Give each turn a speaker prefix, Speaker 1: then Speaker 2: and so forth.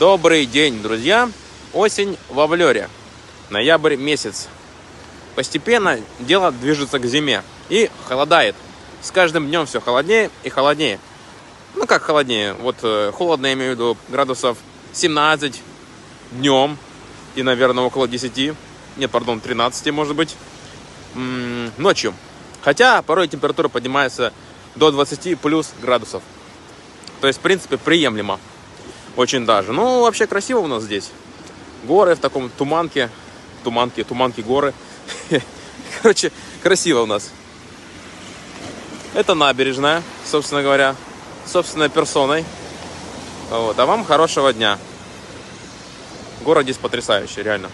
Speaker 1: Добрый день, друзья! Осень во Влёре. Ноябрь месяц. Постепенно дело движется к зиме. И холодает. С каждым днем все холоднее и холоднее. Ну как холоднее? Вот холодно, я имею в виду, градусов 17 днем. И, наверное, около 10. Нет, пардон, 13, может быть. Ночью. Хотя порой температура поднимается до 20 плюс градусов. То есть, в принципе, приемлемо. Очень даже. Ну, вообще красиво у нас здесь. Горы в таком туманке. Туманки, горы. Короче, красиво у нас. Это набережная, собственно говоря. Собственной персоной. Вот. А вам хорошего дня. Город здесь потрясающий, реально.